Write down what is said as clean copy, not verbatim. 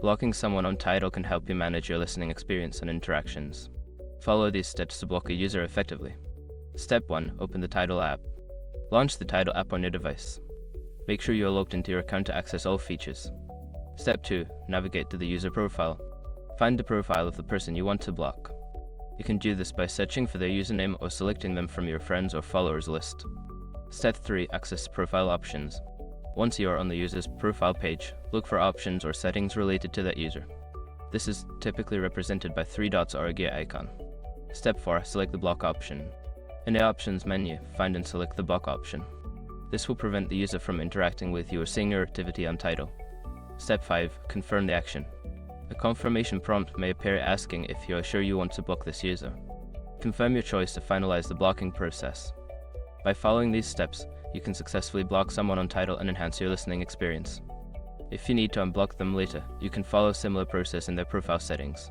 Blocking someone on Tidal can help you manage your listening experience and interactions. Follow these steps to block a user effectively. Step 1. Open the Tidal app. Launch the Tidal app on your device. Make sure you are logged into your account to access all features. Step 2. Navigate to the user profile. Find the profile of the person you want to block. You can do this by searching for their username or selecting them from your friends or followers list. Step 3. Access profile options. Once you are on the user's profile page, look for options or settings related to that user. This is typically represented by 3 dots or a gear icon. Step 4. Select the block option. In the options menu, find and select the block option. This will prevent the user from interacting with you or seeing your activity on Tidal. Step 5. Confirm the action. A confirmation prompt may appear asking if you are sure you want to block this user. Confirm your choice to finalize the blocking process. By following these steps, you can successfully block someone on Tidal and enhance your listening experience. If you need to unblock them later, you can follow a similar process in their profile settings.